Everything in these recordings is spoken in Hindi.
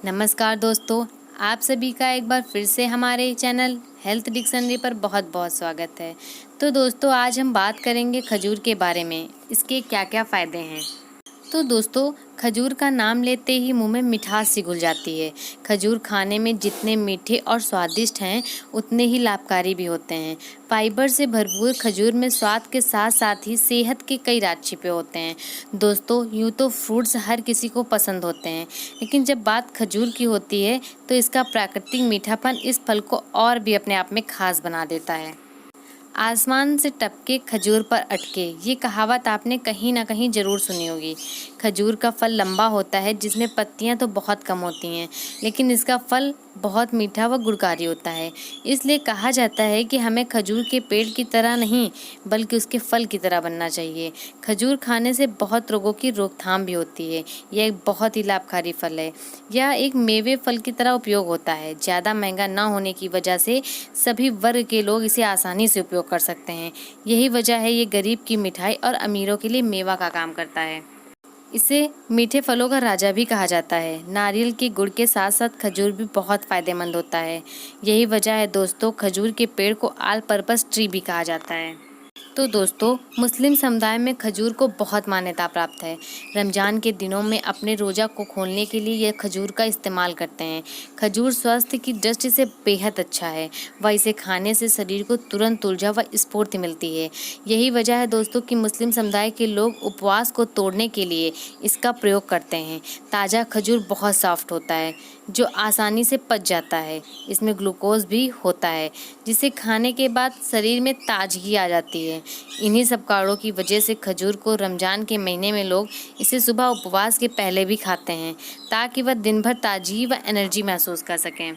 नमस्कार दोस्तों, आप सभी का एक बार फिर से हमारे चैनल हेल्थ डिक्शनरी पर बहुत बहुत स्वागत है। तो दोस्तों, आज हम बात करेंगे खजूर के बारे में, इसके क्या क्या फ़ायदे हैं। तो दोस्तों, खजूर का नाम लेते ही मुंह में मिठास सी घुल जाती है। खजूर खाने में जितने मीठे और स्वादिष्ट हैं, उतने ही लाभकारी भी होते हैं। फाइबर से भरपूर खजूर में स्वाद के साथ साथ ही सेहत के कई राज छिपे होते हैं। दोस्तों, यूँ तो फ्रूट्स हर किसी को पसंद होते हैं, लेकिन जब बात खजूर की होती है तो इसका प्राकृतिक मीठापन इस फल को और भी अपने आप में खास बना देता है। आसमान से टपके खजूर पर अटके, ये कहावत आपने कहीं ना कहीं ज़रूर सुनी होगी। खजूर का फल लंबा होता है, जिसमें पत्तियां तो बहुत कम होती हैं, लेकिन इसका फल बहुत मीठा व गुणकारी होता है। इसलिए कहा जाता है कि हमें खजूर के पेड़ की तरह नहीं, बल्कि उसके फल की तरह बनना चाहिए। खजूर खाने से बहुत रोगों की रोकथाम भी होती है। यह एक बहुत ही लाभकारी फल है। यह एक मेवे फल की तरह उपयोग होता है। ज़्यादा महंगा ना होने की वजह से सभी वर्ग के लोग इसे आसानी से उपयोग कर सकते हैं। यही वजह है ये गरीब की मिठाई और अमीरों के लिए मेवा का काम करता है। इसे मीठे फलों का राजा भी कहा जाता है। नारियल के गुड़ के साथ साथ खजूर भी बहुत फायदेमंद होता है। यही वजह है दोस्तों, खजूर के पेड़ को ऑल पर्पस ट्री भी कहा जाता है। तो दोस्तों, मुस्लिम समुदाय में खजूर को बहुत मान्यता प्राप्त है। रमज़ान के दिनों में अपने रोज़ा को खोलने के लिए यह खजूर का इस्तेमाल करते हैं। खजूर स्वास्थ्य की दृष्टि से बेहद अच्छा है व इसे खाने से शरीर को तुरंत ऊर्जा व स्फूर्ति मिलती है। यही वजह है दोस्तों कि मुस्लिम समुदाय के लोग उपवास को तोड़ने के लिए इसका प्रयोग करते हैं। ताज़ा खजूर बहुत सॉफ्ट होता है, जो आसानी से पच जाता है। इसमें ग्लूकोज भी होता है, जिसे खाने के बाद शरीर में ताजगी आ जाती है। इन्हीं सब कारणों की वजह से खजूर को रमज़ान के महीने में लोग इसे सुबह उपवास के पहले भी खाते हैं, ताकि वह दिन भर ताजगी व एनर्जी महसूस कर सकें।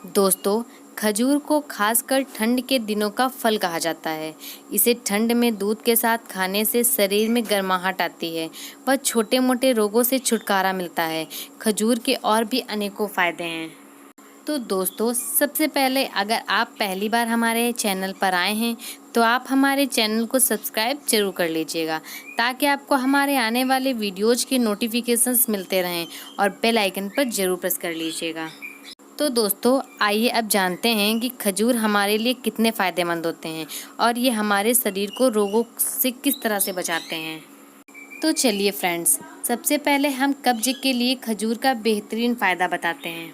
दोस्तों, खजूर को खासकर ठंड के दिनों का फल कहा जाता है। इसे ठंड में दूध के साथ खाने से शरीर में गर्माहट आती है व छोटे मोटे रोगों से छुटकारा मिलता है। खजूर के और भी अनेकों फ़ायदे हैं। तो दोस्तों, सबसे पहले अगर आप पहली बार हमारे चैनल पर आए हैं तो आप हमारे चैनल को सब्सक्राइब जरूर कर लीजिएगा, ताकि आपको हमारे आने वाले वीडियोज़ के नोटिफिकेशंस मिलते रहें, और बेल आइकन पर जरूर प्रेस कर लीजिएगा। तो दोस्तों, आइए अब जानते हैं कि खजूर हमारे लिए कितने फ़ायदेमंद होते हैं और ये हमारे शरीर को रोगों से किस तरह से बचाते हैं। तो चलिए फ्रेंड्स, सबसे पहले हम कब्ज के लिए खजूर का बेहतरीन फ़ायदा बताते हैं।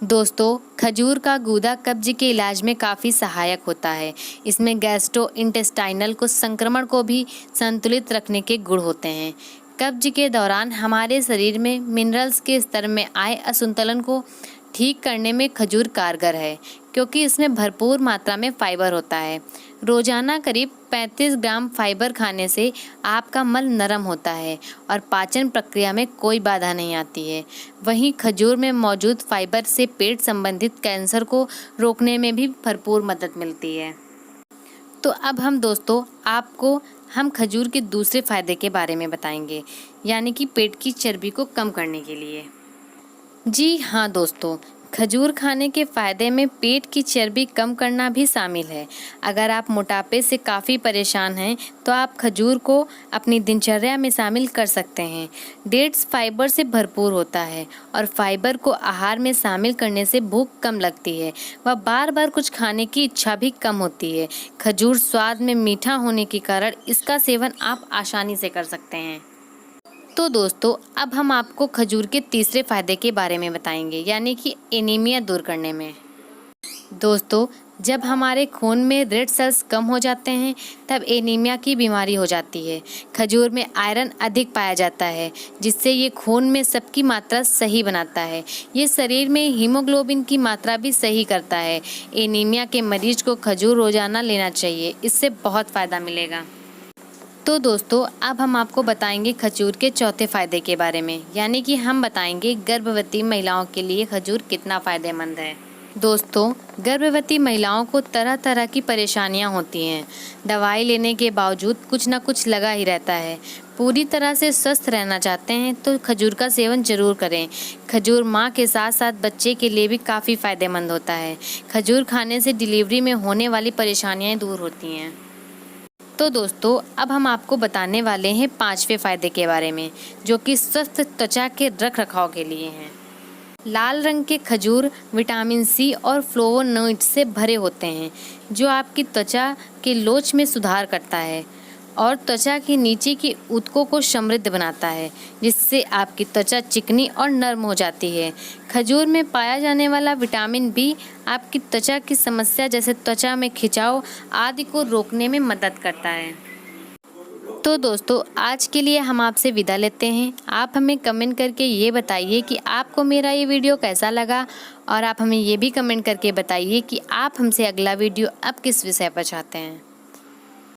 दोस्तों, खजूर का गूदा कब्ज के इलाज में काफ़ी सहायक होता है। इसमें गैस्ट्रो इंटेस्टाइनल को संक्रमण को भी संतुलित रखने के गुण होते हैं। कब्ज के दौरान हमारे शरीर में मिनरल्स के स्तर में आए असंतुलन को ठीक करने में खजूर कारगर है, क्योंकि इसमें भरपूर मात्रा में फाइबर होता है। रोजाना करीब 35 ग्राम फाइबर खाने से आपका मल नरम होता है और पाचन प्रक्रिया में कोई बाधा नहीं आती है। वहीं खजूर में मौजूद फाइबर से पेट संबंधित कैंसर को रोकने में भी भरपूर मदद मिलती है। तो अब हम खजूर के दूसरे फायदे के बारे में बताएंगे, यानी कि पेट की चर्बी को कम करने के लिए। जी हाँ दोस्तों, खजूर खाने के फ़ायदे में पेट की चर्बी कम करना भी शामिल है। अगर आप मोटापे से काफ़ी परेशान हैं तो आप खजूर को अपनी दिनचर्या में शामिल कर सकते हैं। डेट्स फाइबर से भरपूर होता है और फाइबर को आहार में शामिल करने से भूख कम लगती है व बार बार कुछ खाने की इच्छा भी कम होती है। खजूर स्वाद में मीठा होने के कारण इसका सेवन आप आसानी से कर सकते हैं। तो दोस्तों, अब हम आपको खजूर के तीसरे फायदे के बारे में बताएंगे, यानी कि एनीमिया दूर करने में। दोस्तों, जब हमारे खून में रेड सेल्स कम हो जाते हैं तब एनीमिया की बीमारी हो जाती है। खजूर में आयरन अधिक पाया जाता है, जिससे ये खून में सबकी मात्रा सही बनाता है। ये शरीर में हीमोग्लोबिन की मात्रा भी सही करता है। एनीमिया के मरीज को खजूर रोजाना लेना चाहिए, इससे बहुत फ़ायदा मिलेगा। तो दोस्तों, अब हम आपको बताएंगे खजूर के चौथे फायदे के बारे में, यानी कि हम बताएंगे गर्भवती महिलाओं के लिए खजूर कितना फ़ायदेमंद है। दोस्तों, गर्भवती महिलाओं को तरह तरह की परेशानियां होती हैं। दवाई लेने के बावजूद कुछ ना कुछ लगा ही रहता है। पूरी तरह से स्वस्थ रहना चाहते हैं तो खजूर का सेवन जरूर करें। खजूर माँ के साथ साथ बच्चे के लिए भी काफ़ी फ़ायदेमंद होता है। खजूर खाने से डिलीवरी में होने वाली परेशानियाँ दूर होती हैं। तो दोस्तों, अब हम आपको बताने वाले हैं पांचवें फायदे के बारे में, जो कि स्वस्थ त्वचा के रख रखाव के लिए हैं। लाल रंग के खजूर विटामिन सी और फ्लेवोनोइड्स से भरे होते हैं, जो आपकी त्वचा के लोच में सुधार करता है और त्वचा के नीचे की ऊतकों को समृद्ध बनाता है, जिससे आपकी त्वचा चिकनी और नर्म हो जाती है। खजूर में पाया जाने वाला विटामिन बी आपकी त्वचा की समस्या जैसे त्वचा में खिंचाव आदि को रोकने में मदद करता है। तो दोस्तों, आज के लिए हम आपसे विदा लेते हैं। आप हमें कमेंट करके ये बताइए कि आपको मेरा ये वीडियो कैसा लगा, और आप हमें ये भी कमेंट करके बताइए कि आप हमसे अगला वीडियो अब किस विषय पर चाहते हैं।